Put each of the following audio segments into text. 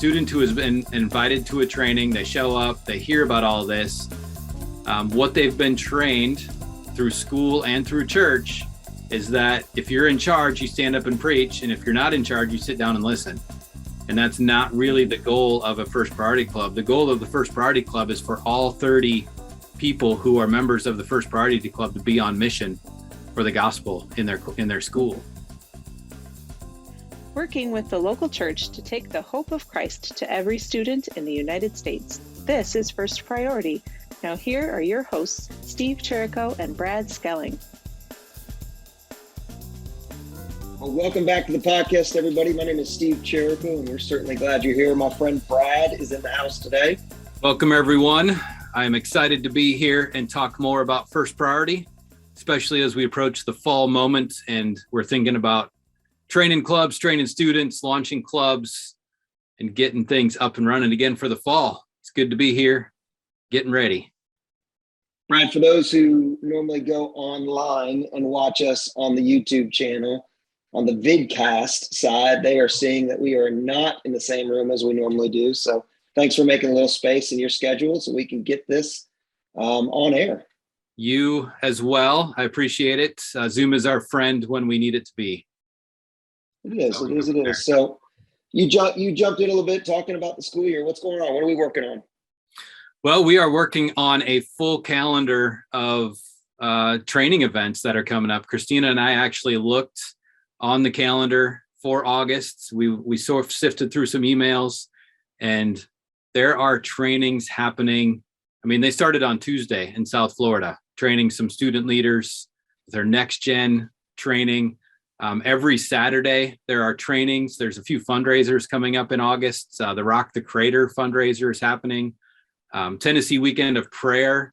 student who has been invited to a training, they show up, they hear about all this, what they've been trained through school and through church is that if you're in charge, you stand up and preach, and if you're not in charge, you sit down and listen. And that's not really the goal of a First Priority Club. The goal of the First Priority Club is for all 30 people who are members of the First Priority Club to be on mission for the gospel in their school. Working with the local church to take the hope of Christ to every student in the United States. This is First Priority. Now here are your hosts, Steve Chirico and Brad Skelling. Well, welcome back to the podcast, everybody. My name is Steve Chirico, and we're certainly glad you're here. My friend Brad is in the house today. Welcome, everyone. I'm excited to be here and talk more about First Priority, especially as we approach the fall moment and we're thinking about training clubs, training students, launching clubs, and getting things up and running again for the fall. It's good to be here, getting ready. Brad, for those who normally go online and watch us on the YouTube channel, on the vidcast side, they are seeing that we are not in the same room as we normally do. So thanks for making a little space in your schedule so we can get this on air. You as well. I appreciate it. Zoom is our friend when we need it to be. It is. So you jumped in a little bit talking about the school year. What's going on? What are we working on? Well, we are working on a full calendar of training events that are coming up. Christina and I actually looked on the calendar for August. We sort of sifted through some emails, and there are trainings happening. I mean, they started on Tuesday in South Florida, training some student leaders, their next gen training. Every Saturday, there are trainings. There's a few fundraisers coming up in August. The Rock the Crater fundraiser is happening. Tennessee Weekend of Prayer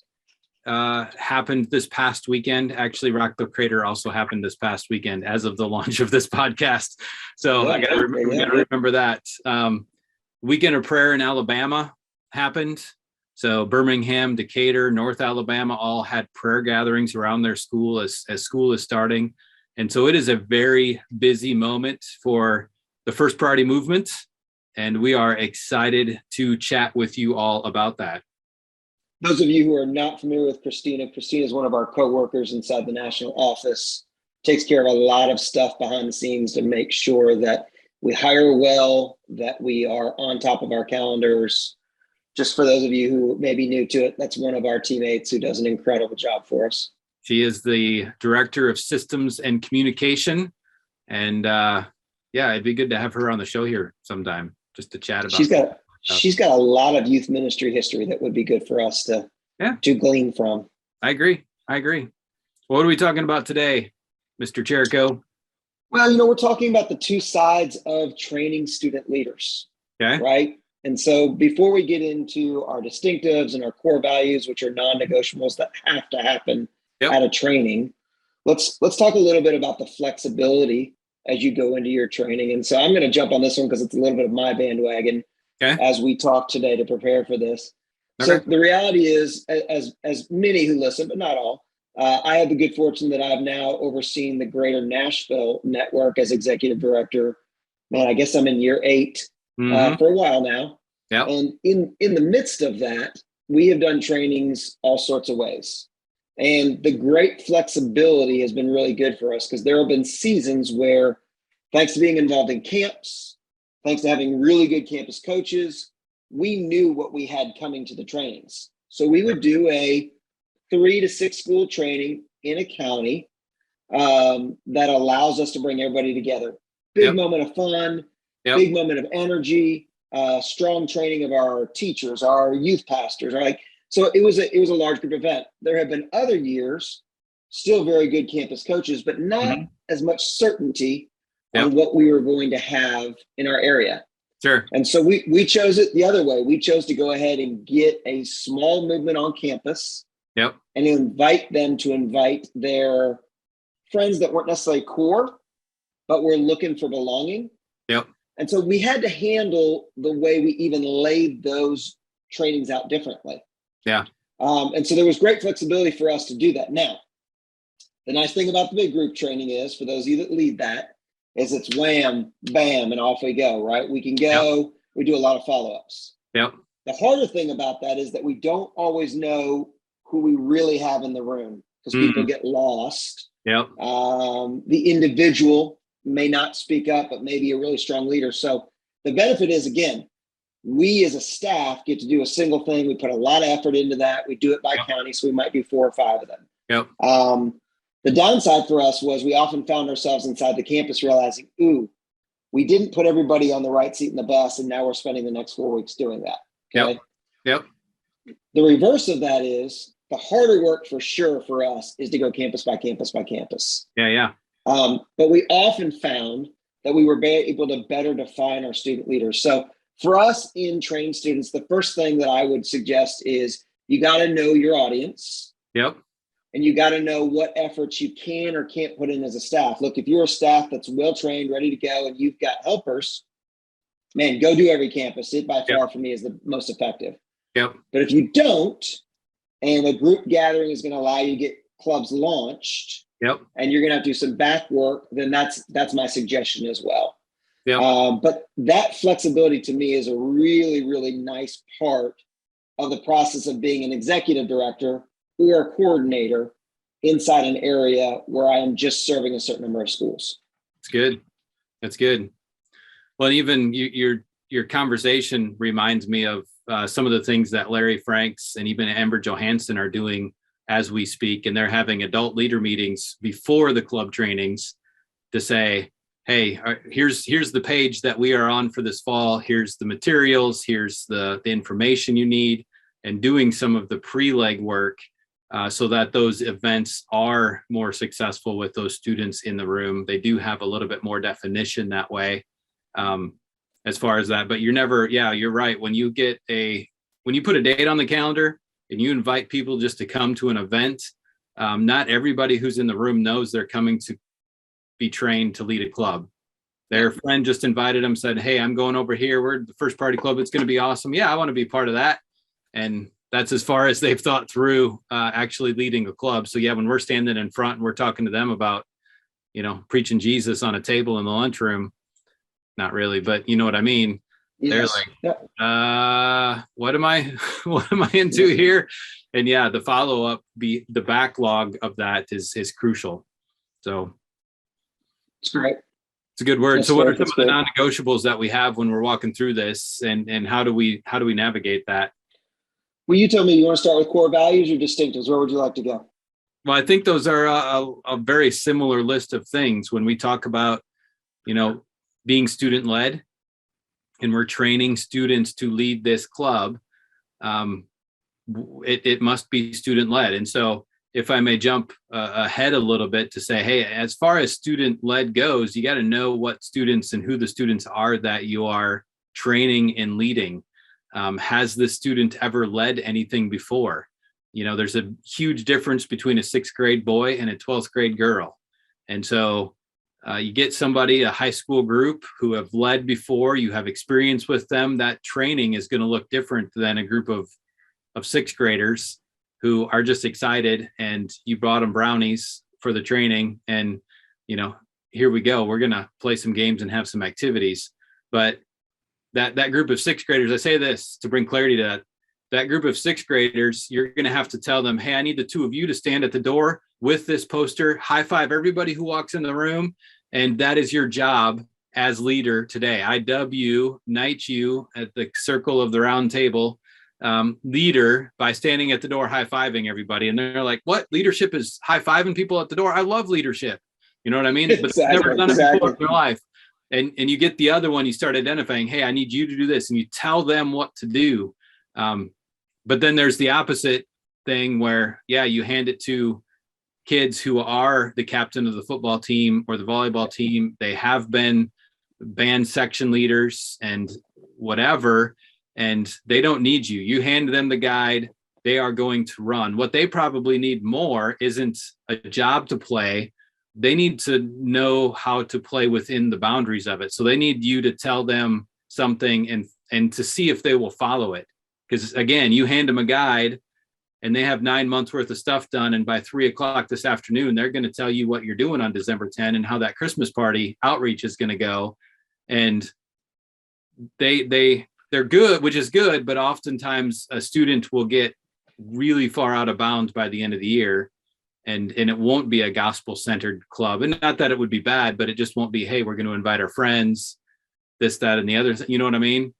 happened this past weekend. Actually, Rock the Crater also happened this past weekend as of the launch of this podcast. So I gotta remember that. Weekend of Prayer in Alabama happened. So Birmingham, Decatur, North Alabama all had prayer gatherings around their school as school is starting. And so it is a very busy moment for the First Priority movement. And we are excited to chat with you all about that. Those of you who are not familiar with Christina is one of our co-workers inside the national office, takes care of a lot of stuff behind the scenes to make sure that we hire well, that we are on top of our calendars. Just for those of you who may be new to it, that's one of our teammates who does an incredible job for us. She is the Director of Systems and Communication. And it'd be good to have her on the show here sometime just to chat about She's got a lot of youth ministry history that would be good for us to glean from. I agree. What are we talking about today, Mr. Chirico? Well, we're talking about the two sides of training student leaders. Okay. Right? And so before we get into our distinctives and our core values, which are non-negotiables that have to happen at a training, let's talk a little bit about the flexibility as you go into your training. And so I'm going to jump on this one because it's a little bit of my bandwagon as we talk today to prepare for this. Okay. So the reality is, as many who listen, but not all, I have the good fortune that I've now overseen the greater Nashville network as executive director. Man, I guess I'm in year 8 for a while now. Yep. And in the midst of that, we have done trainings all sorts of ways. And the great flexibility has been really good for us because there have been seasons where, thanks to being involved in camps, thanks to having really good campus coaches, we knew what we had coming to the trainings. So we would do a 3 to 6 school training in a county that allows us to bring everybody together. Big moment of fun, big moment of energy, strong training of our teachers, our youth pastors, So it was a large group event. There have been other years, still very good campus coaches, but not as much certainty on what we were going to have in our area. Sure. And so we chose it the other way. We chose to go ahead and get a small movement on campus and invite them to invite their friends that weren't necessarily core, but were looking for belonging. Yep. And so we had to handle the way we even laid those trainings out differently. Yeah. And so there was great flexibility for us to do that. Now, the nice thing about the big group training is, for those of you that lead that, is it's wham, bam, and off we go, right? We can go we do a lot of follow-ups. Yep. The harder thing about that is that we don't always know who we really have in the room because people get lost. Yep. The individual may not speak up, but maybe a really strong leader. So the benefit is, again, we as a staff get to do a single thing. We put a lot of effort into that. We do it by county, so we might do 4 or 5 of them. Yep. The downside for us was we often found ourselves inside the campus realizing, ooh, we didn't put everybody on the right seat in the bus, and now we're spending the next 4 weeks doing that. Okay? Yep. The reverse of that is the harder work for sure for us is to go campus by campus by campus. Yeah. But we often found that we were able to better define our student leaders. So for us in trained students, the first thing that I would suggest is you got to know your audience. Yep. And you got to know what efforts you can or can't put in as a staff. Look, if you're a staff that's well-trained, ready to go, and you've got helpers, man, go do every campus. It by far for me is the most effective. Yep. But if you don't, and a group gathering is going to allow you to get clubs launched, and you're going to have to do some back work, then that's my suggestion as well. But that flexibility to me is a really, really nice part of the process of being an executive director or a coordinator inside an area where I am just serving a certain number of schools. That's good. Well, even your conversation reminds me of some of the things that Larry Franks and even Amber Johansson are doing as we speak. And they're having adult leader meetings before the club trainings to say, hey, here's the page that we are on for this fall. Here's the materials. Here's the information you need, and doing some of the pre-leg work so that those events are more successful with those students in the room. They do have a little bit more definition that way as far as that. But you're right. When you put a date on the calendar and you invite people just to come to an event, not everybody who's in the room knows they're coming to be trained to lead a club. Their friend just invited them, said, hey, I'm going over here. We're the first party club. It's going to be awesome. Yeah, I want to be part of that. And that's as far as they've thought through actually leading a club. So when we're standing in front and we're talking to them about, preaching Jesus on a table in the lunchroom, not really, but you know what I mean? Yes. They're like, what am I into here? And the follow-up, the backlog of that is crucial. So it's great. It's a good word. So what are some of the non-negotiables that we have when we're walking through this, and how do we navigate that? Well, you tell me, you want to start with core values or distinctives? Where would you like to go? Well, I think those are a very similar list of things when we talk about, being student-led, and we're training students to lead this club. It must be student-led. And so if I may jump ahead a little bit to say, hey, as far as student-led goes, you got to know what students and who the students are that you are training and leading. Has the student ever led anything before? There's a huge difference between a 6th grade boy and a 12th grade girl. And so you get somebody, a high school group who have led before, you have experience with them, that training is going to look different than a group of 6th graders who are just excited, and you brought them brownies for the training. And, here we go, we're going to play some games and have some activities. But that group of 6th graders, I say this to bring clarity to that group of 6th graders, you're going to have to tell them, hey, I need the 2 of you to stand at the door with this poster, high five everybody who walks in the room. And that is your job as leader today. I knight you at the circle of the round table, leader, by standing at the door, high fiving everybody. And they're like, what? Leadership is high fiving people at the door? I love leadership. You know what I mean? But they've never done it before in their life. And you get the other one, you start identifying, hey, I need you to do this. And you tell them what to do. But then there's the opposite thing where, you hand it to kids who are the captain of the football team or the volleyball team. They have been band section leaders and whatever, and they don't need you. You hand them the guide. They are going to run. What they probably need more isn't a job to play. They need to know how to play within the boundaries of it. So they need you to tell them something and to see if they will follow it. Because again, you hand them a guide and they have 9 months worth of stuff done. And by 3:00 this afternoon, they're going to tell you what you're doing on December 10 and how that Christmas party outreach is going to go. And they're good, which is good, but oftentimes a student will get really far out of bounds by the end of the year, and it won't be a gospel-centered club. And not that it would be bad, but it just won't be, hey, we're going to invite our friends, this, that, and the other. You know what I mean?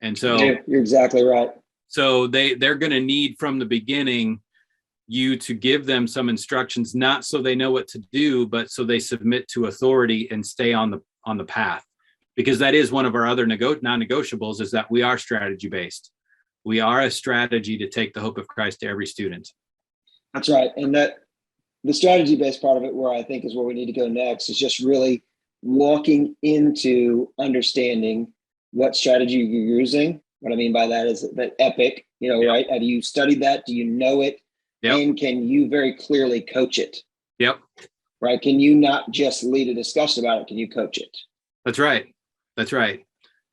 And so you're exactly right. So they're going to need from the beginning you to give them some instructions, not so they know what to do, but so they submit to authority and stay on the path. Because that is one of our other non-negotiables, is that we are strategy based. We are a strategy to take the hope of Christ to every student. That's right. And that the strategy based part of it, where I think is where we need to go next, is just really walking into understanding what strategy you're using. What I mean by that is that epic, right? Have you studied that? Do you know it? Yep. And can you very clearly coach it? Yep. Right. Can you not just lead a discussion about it? Can you coach it? That's right. That's right.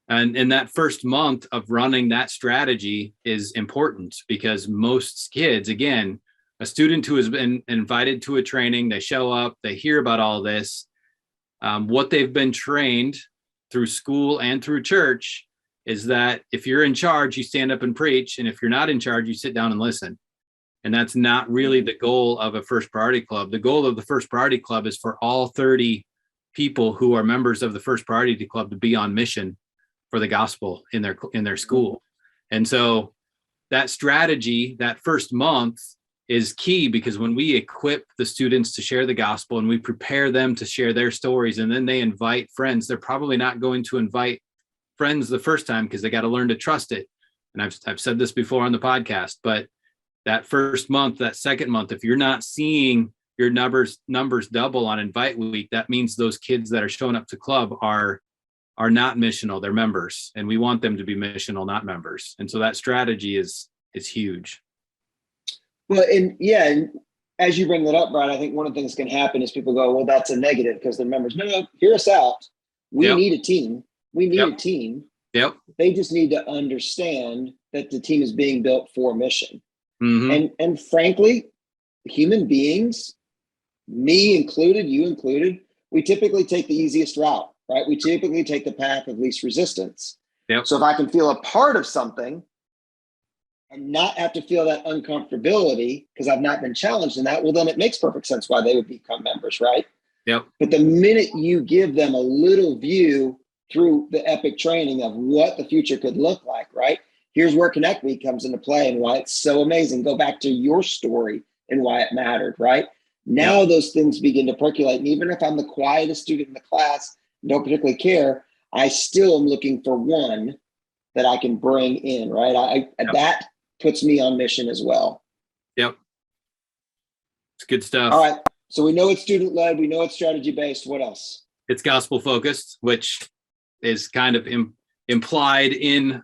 And in that first month of running that strategy is important, because most kids, again, a student who has been invited to a training, they show up, they hear about all this, what they've been trained through school and through church is that if you're in charge, you stand up and preach. And if you're not in charge, you sit down and listen. And that's not really the goal of a First Priority Club. The goal of the First Priority Club is for all 30 people who are members of the First Priority Club to be on mission for the gospel in their school. And so that strategy, that first month, is key, because when we equip the students to share the gospel and we prepare them to share their stories, and then they invite friends, they're probably not going to invite friends the first time because they got to learn to trust it. And I've said this before on the podcast, but that first month, that second month, if you're not seeing your numbers double on invite week, that means those kids that are showing up to club are not missional, they're members, and we want them to be missional, not members. And so that strategy is huge. Well, and as you bring that up, Brian, I think one of the things that can happen is people go, well, that's a negative because they're members. No, hear us out. We need a team. We need a team. Yep. They just need to understand that the team is being built for mission. Mm-hmm. And frankly, human beings, me included, you included, we typically take the easiest route, right? We typically take the path of least resistance. Yep. So if I can feel a part of something and not have to feel that uncomfortability because I've not been challenged in that, well, then it makes perfect sense why they would become members, right? Yep. But the minute you give them a little view through the epic training of what the future could look like, right? Here's where Connect Week comes into play and why it's so amazing. Go back to your story and why it mattered, right? Now those things begin to percolate. And even if I'm the quietest student in the class, don't particularly care, I still am looking for one that I can bring in, right? That puts me on mission as well. Yep. It's good stuff. All right. So we know it's student-led. We know it's strategy-based. What else? It's gospel-focused, which is kind of implied in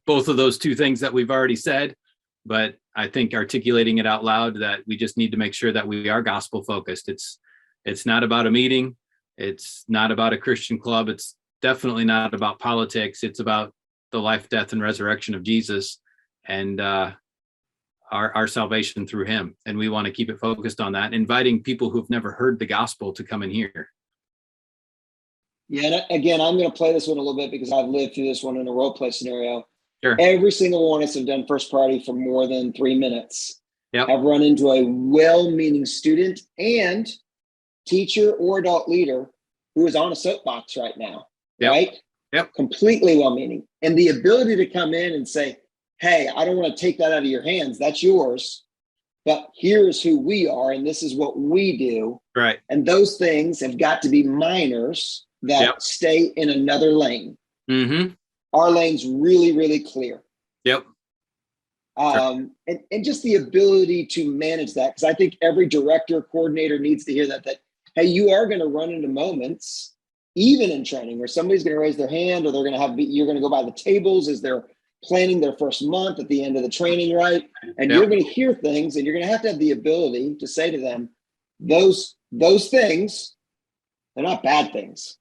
both of those two things that we've already said. But I think articulating it out loud, that we just need to make sure that we are gospel-focused. It's not about a meeting. It's not about a Christian club. It's definitely not about politics. It's about the life, death, and resurrection of Jesus, and our salvation through him. And we want to keep it focused on that, inviting people who've never heard the gospel to come and hear. Yeah, and again, I'm going to play this one a little bit because I've lived through this one in a role play scenario. Sure. Every single one of us have done First Priority for more than 3 minutes. Yep. I've run into a well-meaning student and teacher or adult leader who is on a soapbox right now, right? Yep. Completely well-meaning. And the ability to come in and say, hey, I don't want to take that out of your hands. That's yours. But here's who we are, and this is what we do. Right. And those things have got to be minors that stay in another lane. Mm-hmm. Our lane's really, really clear. Yep. And just the ability to manage that, because I think every director, coordinator needs to hear that, hey, you are going to run into moments, even in training, where somebody's going to raise their hand, or you're going to go by the tables as they're planning their first month at the end of the training, right? And you're going to hear things, and you're going to have the ability to say to them, those things, they're not bad things.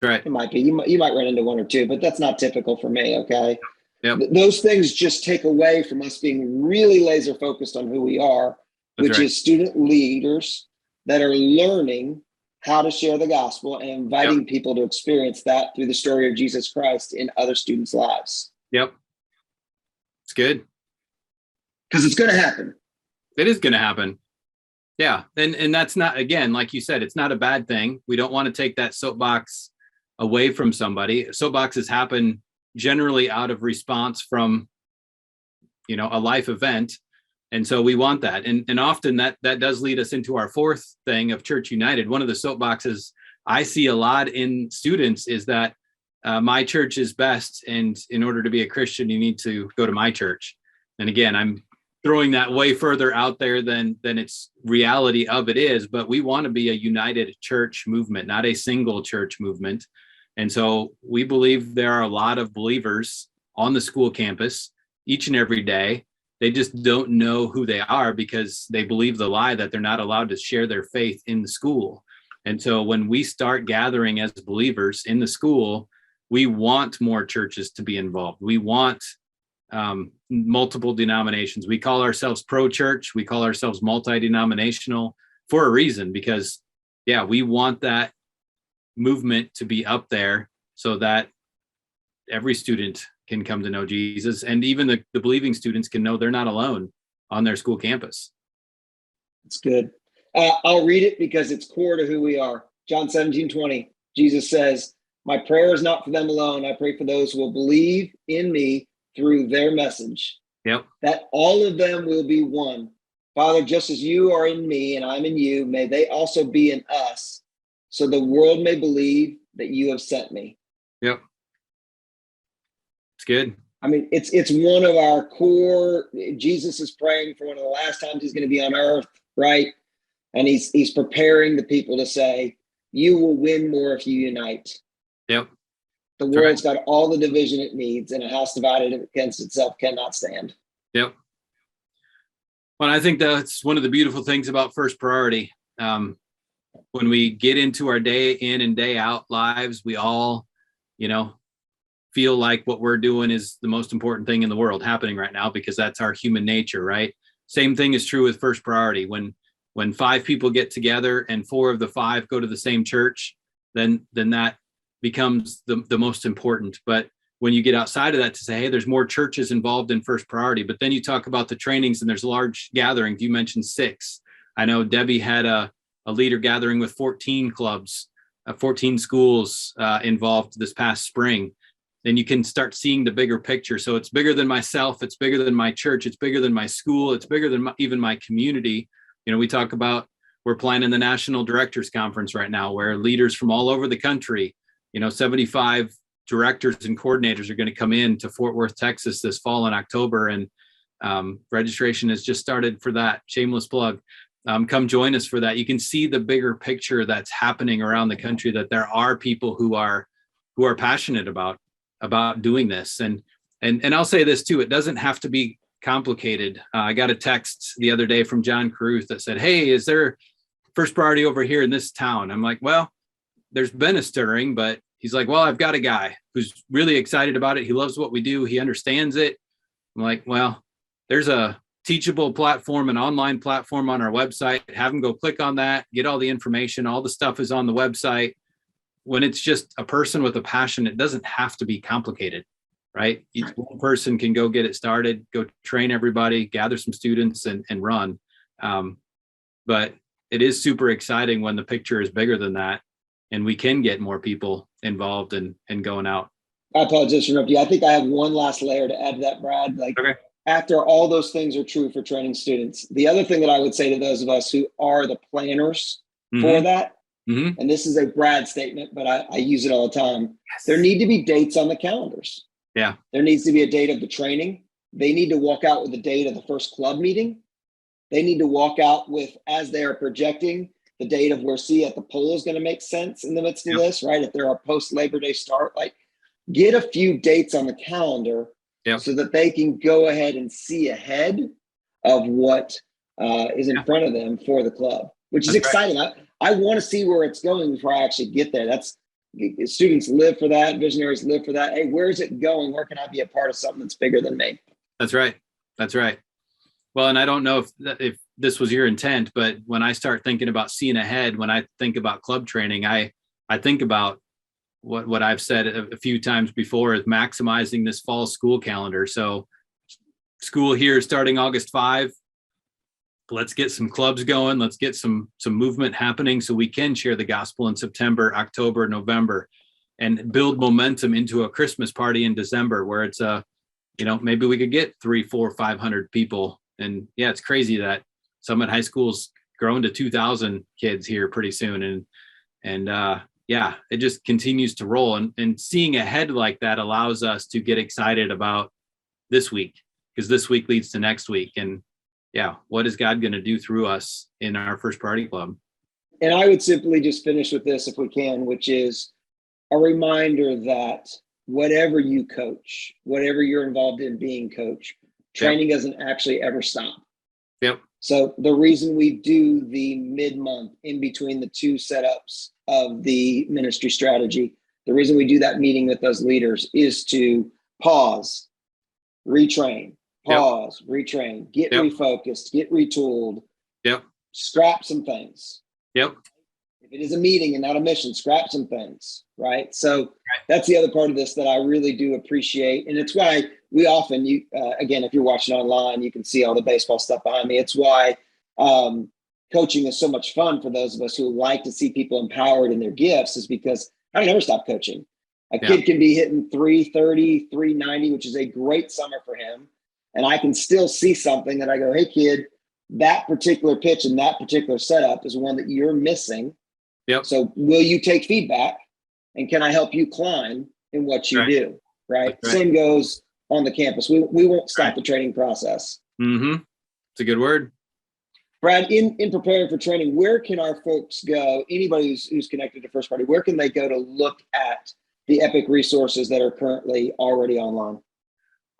Right. It might be. You might run into one or two, but that's not typical for me, okay? Yep. Those things just take away from us being really laser focused on who we are, which is student leaders that are learning how to share the gospel and inviting people to experience that through the story of Jesus Christ in other students' lives. Yep. It's good. Because it's going to happen. It is going to happen. Yeah. And that's not, again, like you said, it's not a bad thing. We don't want to take that soapbox away from somebody. Soapboxes happen generally out of response from, a life event. And so we want that. And often that does lead us into our fourth thing of Church United. One of the soapboxes I see a lot in students is that my church is best. And in order to be a Christian, you need to go to my church. And again, I'm throwing that way further out there than its reality of it is. But we want to be a united church movement, not a single church movement. And so we believe there are a lot of believers on the school campus each and every day. They just don't know who they are because they believe the lie that they're not allowed to share their faith in the school. And so when we start gathering as believers in the school, we want more churches to be involved. We want multiple denominations. We call ourselves pro-church. We call ourselves multi-denominational for a reason, because we want that movement to be up there so that every student can come to know Jesus, and even the believing students can know they're not alone on their school campus. It's good. I'll read it because it's core to who we are. John 17:20, Jesus says, "My prayer is not for them alone. I pray for those who will believe in me through their message. Yep. That all of them will be one. Father, just as you are in me and I'm in you, may they also be in us, so the world may believe that you have sent me." Yep. It's good. I mean, it's one of our core. Jesus is praying for one of the last times he's going to be on earth, right? And he's preparing the people to say, you will win more if you unite. Yep. The world's got all the division it needs, and a house divided against itself cannot stand. Yep. Well, I think that's one of the beautiful things about First Priority. When we get into our day in and day out lives, we all, feel like what we're doing is the most important thing in the world happening right now, because that's our human nature, right? Same thing is true with First Priority. When 5 people get together and 4 of the 5 go to the same church, then that becomes the most important. But when you get outside of that to say, hey, there's more churches involved in First Priority, but then you talk about the trainings and there's large gatherings. You mentioned 6. I know Debbie had a leader gathering with 14 clubs, 14 schools involved this past spring. Then you can start seeing the bigger picture. So it's bigger than myself. It's bigger than my church. It's bigger than my school. It's bigger than even my community. We talk about, we're planning the National Directors Conference right now, where leaders from all over the country, 75 directors and coordinators are going to come in to Fort Worth, Texas this fall in October. And registration has just started for that. Shameless plug. Come join us for that. You can see the bigger picture that's happening around the country, that there are people who are passionate about doing this. And I'll say this too, it doesn't have to be complicated. I got a text the other day from John Caruth that said, hey, is there First Priority over here in this town? I'm like, well, there's been a stirring, but he's like, well, I've got a guy who's really excited about it. He loves what we do. He understands it. I'm like, well, there's a teachable platform, an online platform on our website. Have them go click on that, get all the information. All the stuff is on the website. When it's just a person with a passion, it doesn't have to be complicated, right? Each one person can go get it started, go train everybody, gather some students and run. But it is super exciting when the picture is bigger than that and we can get more people involved and going out. I apologize for interrupting you. I think I have one last layer to add to that, Brad. After all those things are true for training students, the other thing that I would say to those of us who are the planners for that, and this is a Brad statement, but I use it all the time. Yes. There need to be dates on the calendars. Yeah. There needs to be a date of the training. They need to walk out with the date of the first club meeting. They need to walk out with, as they are projecting, the date of where at the poll is going to make sense in the midst of this, right? If there are post-Labor Day start, get a few dates on the calendar so that they can go ahead and see ahead of what is in front of them for the club, which is exciting. Right. I want to see where it's going before I actually get there. Students live for that. Visionaries live for that. Hey, where is it going? Where can I be a part of something that's bigger than me? That's right. That's right. Well, and I don't know if this was your intent, but when I start thinking about seeing ahead, when I think about club training, I think about what I've said a few times before is maximizing this fall school calendar. So school here starting August 5. Let's get some clubs going. Let's get some movement happening so we can share the gospel in September, October, November, and build momentum into a Christmas party in December where it's maybe we could get 300, 400, 500 people. And yeah, it's crazy that Summit High School's grown to 2,000 kids here pretty soon. And yeah, it just continues to roll. And seeing ahead like that allows us to get excited about this week, because this week leads to next week. And yeah, what is God going to do through us in our First Priority Club? And I would simply just finish with this if we can, which is a reminder that whatever you coach, whatever you're involved in being coach, training doesn't actually ever stop. Yep. So the reason we do the mid-month in between the two setups of the ministry strategy, the reason we do that meeting with those leaders is to pause, retrain, retrain, get refocused, get retooled, scrap some things. If it is a meeting and not a mission, scrap some things, right? So that's the other part of this that I really do appreciate. And it's why we often, again, if you're watching online, you can see all the baseball stuff behind me. It's why coaching is so much fun for those of us who like to see people empowered in their gifts, is because I never stop coaching. A kid can be hitting 330, 390, which is a great summer for him. And I can still see something that I go, hey, kid, that particular pitch and that particular setup is one that you're missing. So will you take feedback, and can I help you climb in what you do? Right. Same goes on the campus. We won't stop the training process. Mm-hmm. It's a good word. Brad, in preparing for training, where can our folks go? Anybody who's connected to First Party, where can they go to look at the Epic resources that are currently already online?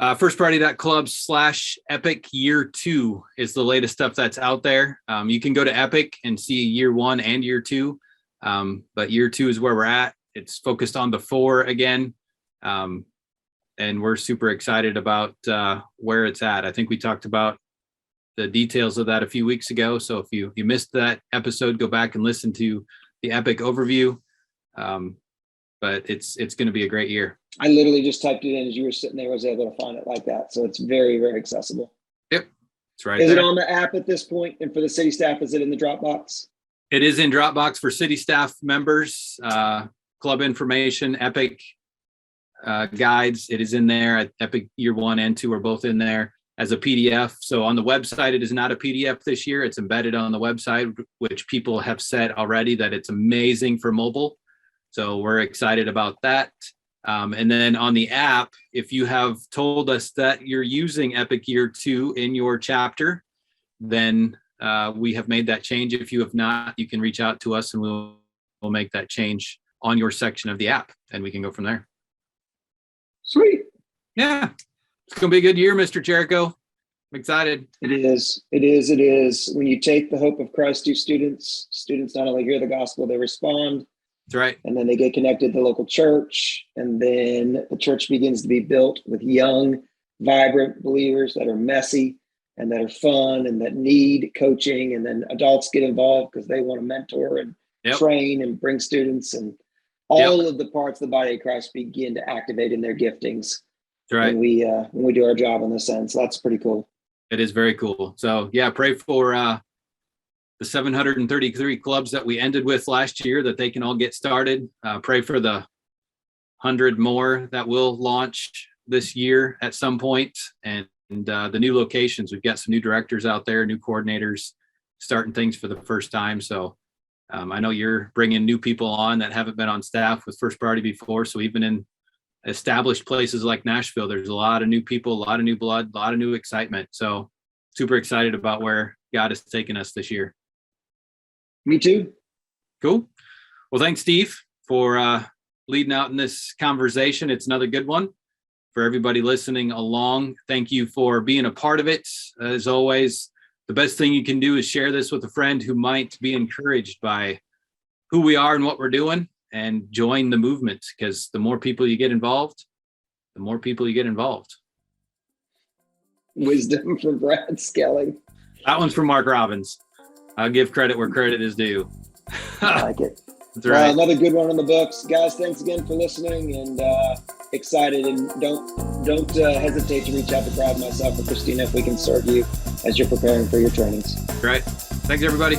Firstpriority.club/Epic Year 2 is the latest stuff that's out there. You can go to Epic and see Year 1 and Year 2. But Year 2 is where we're at. It's focused on the 4 again. And we're super excited about where it's at. I think we talked about the details of that a few weeks ago. So if you missed that episode, go back and listen to the Epic overview. But it's going to be a great year. I literally just typed it in as you were sitting there. I was able to find it like that. So it's very, very accessible. Yep. It's right Is there. It on the app at this point? And for the city staff, is it in the Dropbox? It is in Dropbox for city staff members, club information, Epic guides. It is in there. Epic Year 1 and 2 are both in there as a PDF. So on the website, it is not a PDF this year. It's embedded on the website, which people have said already that it's amazing for mobile. So we're excited about that. And then on the app, if you have told us that you're using Epic Year 2 in your chapter, then we have made that change. If you have not, you can reach out to us and we'll make that change on your section of the app, and we can go from there. Sweet. Yeah. It's going to be a good year, Mr. Jericho. I'm excited. It is. When you take the hope of Christ to students not only hear the gospel, they respond. That's right. And then they get connected to the local church. And then the church begins to be built with young, vibrant believers that are messy and that are fun and that need coaching. And then adults get involved because they want to mentor and train and bring students, and all of the parts of the body of Christ begin to activate in their giftings. That's right. When we do our job in this sense. So that's pretty cool. It is very cool. So yeah, pray for the 733 clubs that we ended with last year, that they can all get started. Pray for the 100 more that will launch this year at some point. And the new locations, we've got some new directors out there, new coordinators starting things for the first time. So I know you're bringing new people on that haven't been on staff with First Priority before. So even in established places like Nashville, there's a lot of new people, a lot of new blood, a lot of new excitement. So super excited about where God has taken us this year. Me too. Cool. Well, thanks, Steve, for leading out in this conversation. It's another good one. For everybody listening along, thank you for being a part of it. As always, the best thing you can do is share this with a friend who might be encouraged by who we are and what we're doing, and join the movement, because the more people you get involved, the more people you get involved. Wisdom from Brad Skelly. That one's from Mark Robbins. I'll give credit where credit is due. I like it. That's right. Another good one on the books. Guys, thanks again for listening, and excited. And don't hesitate to reach out to Brad, myself, or Christina if we can serve you as you're preparing for your trainings. Right. Thanks, everybody.